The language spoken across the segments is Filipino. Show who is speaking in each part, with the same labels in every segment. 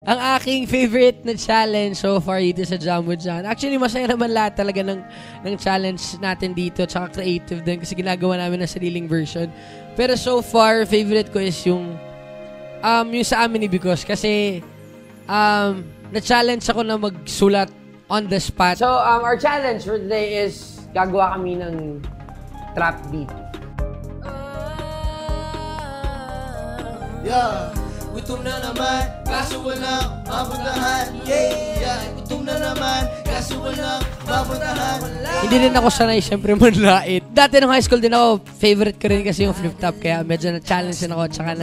Speaker 1: Ang aking favorite na challenge so far dito sa Jumbo Jan. Actually, masaya naman lahat talaga ng challenge natin dito. Tsaka creative din kasi ginagawa namin ng sariling version. Pero so far, favorite ko is yung sa amin ni Bicos. Kasi na-challenge ako na magsulat on the spot. So, our challenge for today is gagawa kami ng trap beat.
Speaker 2: Yeah. Gutom na naman, kaso walang mapuntahan. Yeah, gutom na naman, kaso walang mapuntahan.
Speaker 1: Hindi rin ako sanay, syempre manlait. Dati nung high school din ako, favorite ko rin kasi yung flip-top. Kaya medyo na-challenge din ako. Tsaka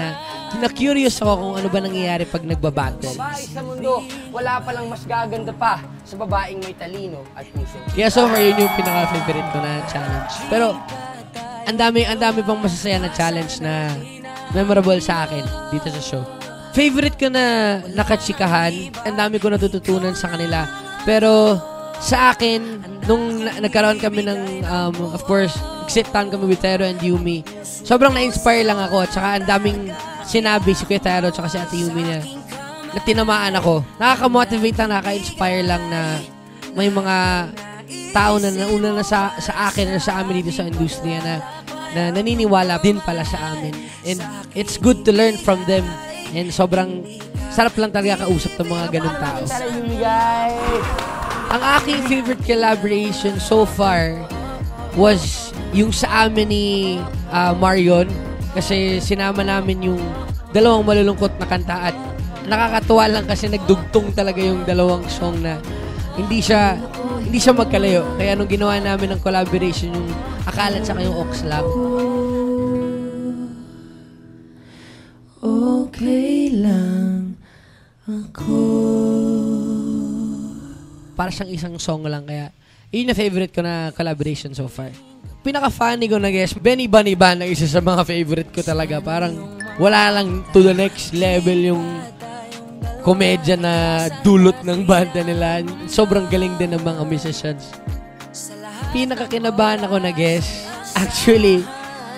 Speaker 1: na-curious ako kung ano ba nangyayari pag nagbabattle. Sa mundo, wala palang mas gaganda pa sa babaeng may talino at puso. Kaya so far, yun yung pinaka-favorite ko na challenge. Pero, ang dami pang masasaya na challenge na memorable sa akin dito sa show. Favorite ko na nakachikahan. Ang dami ko natututunan sa kanila. Pero sa akin, nung nagkaroon kami ng, of course, sit down kami with Tero and Yumi, sobrang na-inspire lang ako. At saka ang daming sinabi si Kuya Tero at si Ate Yumi na tinamaan ako. Nakaka-motivate lang, nakaka-inspire lang na may mga tao na nauna na sa akin or sa amin dito sa industriya na naniniwala din pala sa amin. And it's good to learn from them. And sobrang sarap lang talaga kausap ng mga ganun tao. Ang aking favorite collaboration so far was yung sa amin ni Marion. Kasi sinama namin yung dalawang malulungkot na kanta at nakakatuwa lang kasi nagdugtong talaga yung dalawang song na hindi siya magkalayo. Kaya nung ginawa namin ng collaboration yung Akala tsaka yung Oxlack. Okay lang ako. Para siyang isang song lang kaya yun na favorite ko na collaboration so far. Pinaka-funny ko na guess, Benny Bunny Band na isa sa mga favorite ko talaga. Parang wala lang to the next level yung komedya na dulot ng banda nila. Sobrang galing din ng mga musicians. Pinaka-kinabahan ako na guess, actually,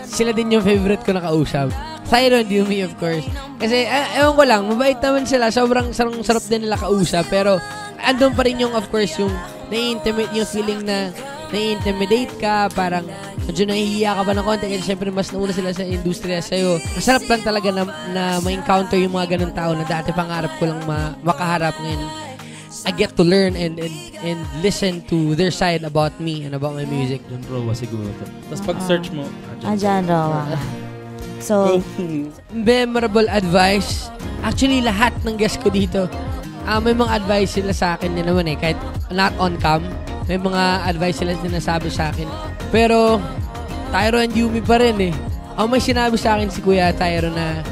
Speaker 1: sila din yung favorite ko na kausap. Thyro and Yumi, of course. Kasi, ewan ko lang, mabait naman sila. Sobrang sarap din nila kausap. Pero, andun pa rin yung, of course, yung nai-intimidate, yung feeling na nai-intimidate ka. Parang, medyo nahihiya ka pa ng konti. Kasi, syempre, mas nauna sila sa industriya sa'yo. Masarap lang talaga na ma-encounter yung mga ganun tao na dati pangarap ko lang makaharap. Ngayon, I get to learn and listen to their side about me and about my music.
Speaker 3: John Rowa siguro. Tapos pag-search mo,
Speaker 4: John Rowa. So,
Speaker 1: memorable advice. Actually, lahat ng guests ko dito, may mga advice sila sa akin din naman eh. Kahit not on cam, may mga advice sila sinasabi sa akin. Pero, Thyro and Yumi pa rin eh. May sinabi sa akin si Kuya Thyro na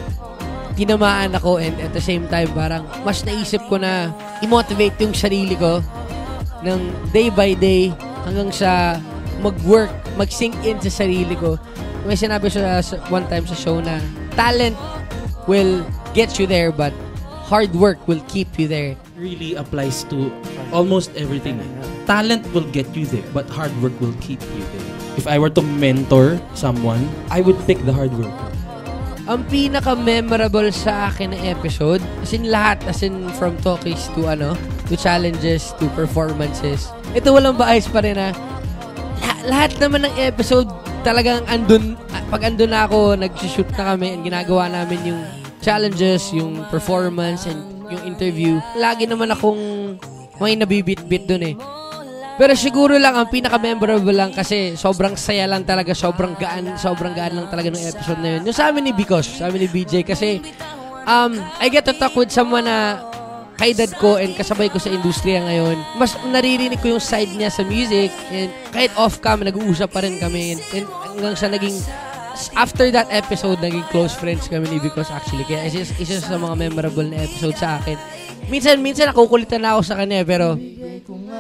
Speaker 1: tinamaan ako and at the same time parang mas naisip ko na i-motivate yung sarili ko ng day by day hanggang sa mag-work, mag-sink in sa sarili ko. May sinabi siya one time sa show na talent will get you there but hard work will keep you there.
Speaker 3: Really applies to almost everything. Talent will get you there but hard work will keep you there. If I were to mentor someone, I would pick the hard work.
Speaker 1: Ang pinaka-memorable sa akin na episode, as in lahat, as in from talkies to to challenges, to performances. Ito walang bias pa rin lahat naman ng episode talagang pag andun na ako, nag-shoot na kami and ginagawa namin yung challenges, yung performance, and yung interview. Lagi naman akong may nabibit-bit dun eh. Pero siguro lang, ang pinaka-memorable lang kasi sobrang saya lang talaga, sobrang gaan lang talaga ng episode na yun. Yung sa amin ni Bicos, sa amin ni BJ, kasi I get to talk with someone na kaedad ko and kasabay ko sa industriya ngayon. Mas naririnig ko yung side niya sa music and kahit off-cam, nag-uusap pa rin kami. And hanggang sa after that episode, naging close friends kami ni Bicos actually. Kaya isa sa mga memorable na episode sa akin. Minsan nakukulitan na ako sa kanya pero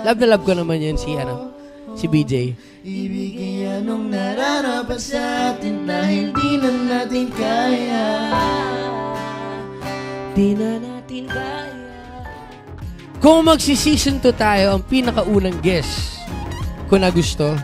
Speaker 1: love na love ko naman yun si BJ.
Speaker 2: Ibigay anong nararapat sa atin dahil di na natin kaya.
Speaker 1: Di na natin kaya. Kung magsi-season 2 tayo, ang pinakaunang guest ko na gusto.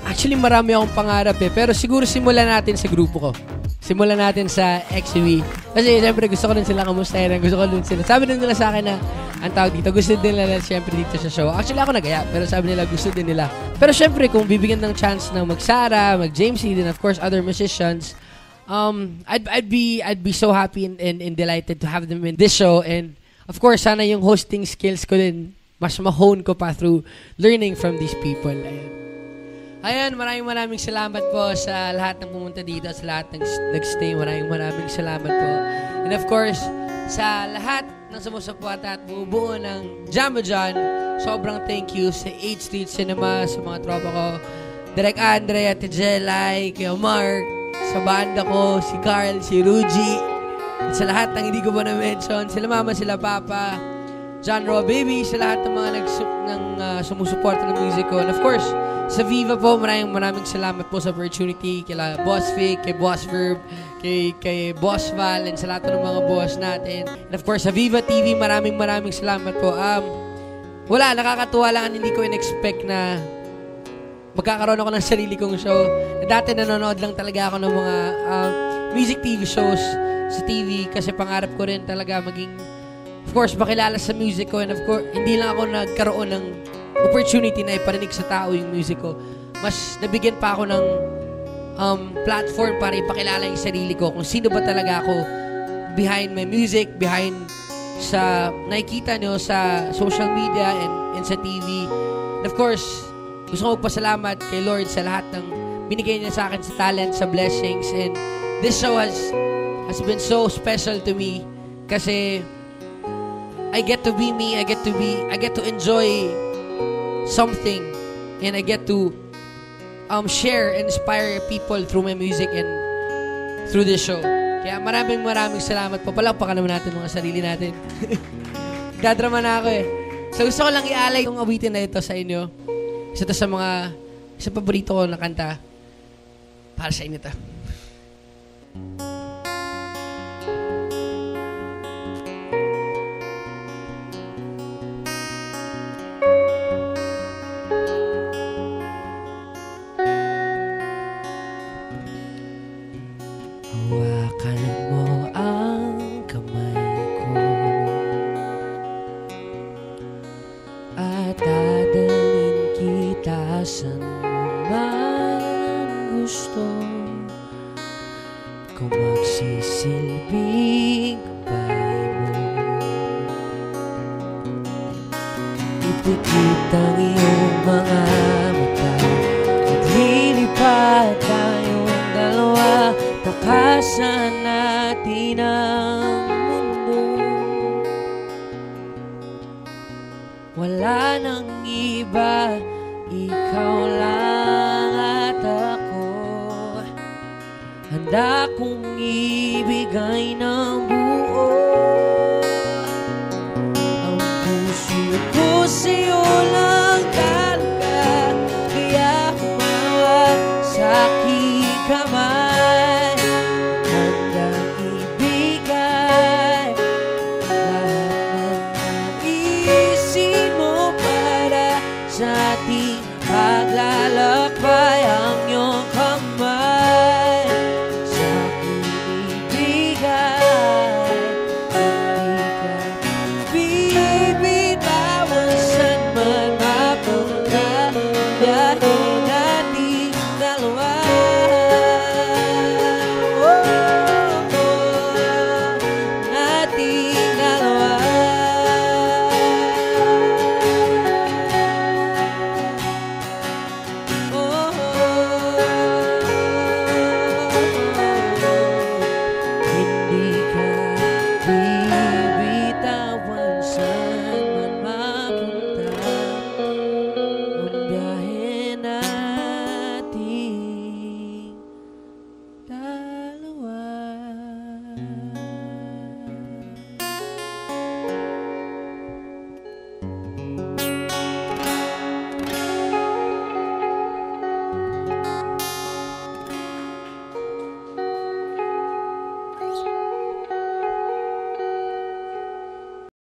Speaker 1: Actually, marami akong pangarap pero siguro simulan natin sa grupo ko. Simulan natin sa XV. Kasi siyempre gusto ko rin sila kamustahin. Gusto ko rin sila. Sabi din nila sa akin na ang tawag dito, gusto din nila siyempre dito sa show. Actually ako nagaya, pero sabi nila gusto din nila. Pero siyempre kung bibigyan ng chance na mag-Sara, mag-Jamesy, then of course other musicians, I'd be so happy and delighted to have them in this show. And of course, sana yung hosting skills ko din mas ma-hone ko pa through learning from these people. Ayan, maraming salamat po sa lahat ng pumunta dito, sa lahat ng nag-stay. Maraming salamat po. And of course, sa lahat ng sumusuporta at bubuo ng Jambo John, sobrang thank you sa 8th Street Cinema, sa mga tropa ko, Direk Andre, Ate Jelay, Kuya Mark, sa banda ko, si Carl, si Ruji, at sa lahat ng hindi ko pa na-mention, sila Mama, sila Papa, John Raw Baby, sa lahat ng mga sumusuporta ng music ko. And of course, sa Viva po, maraming salamat po sa opportunity kila Boss Vic, kay Boss Verb, kay Boss Val, and sa lahat ng mga boss natin. And of course, sa Viva TV, maraming salamat po. Wala, nakakatuwa lang, hindi ko in-expect na magkakaroon ako ng sarili kong show. Dati nanonood lang talaga ako ng mga music TV shows sa TV kasi pangarap ko rin talaga maging, of course, makilala sa music ko. And of course, hindi lang ako nagkaroon ng opportunity na iparinig sa tao yung music ko. Mas nabigyan pa ako ng platform para ipakilala yung sarili ko kung sino ba talaga ako behind my music, behind sa nakikita nyo sa social media and sa TV. And of course, gusto ko magpasalamat kay Lord sa lahat ng binigay niya sa akin sa talent, sa blessings. And this show has been so special to me kasi I get to be me, I get to enjoy something, and I get to share and inspire people through my music and through this show. Kaya maraming salamat po. Palakpakan naman natin mga sarili natin. Dadrama na ako eh. So gusto ko lang i-alay yung awitin na ito sa inyo. Isa to sa paborito ko na kanta. Para sa inyo to.
Speaker 2: Hawakan mo ang kamay ko at dadalhin kita saan man gusto kung magsisilbing gabay mo. Ipikit ang iyong mga mata at lilipad tayong dalawa. Takasan natin ang mundo. Wala nang iba, ikaw lang at ako. Handa kong ibigay ng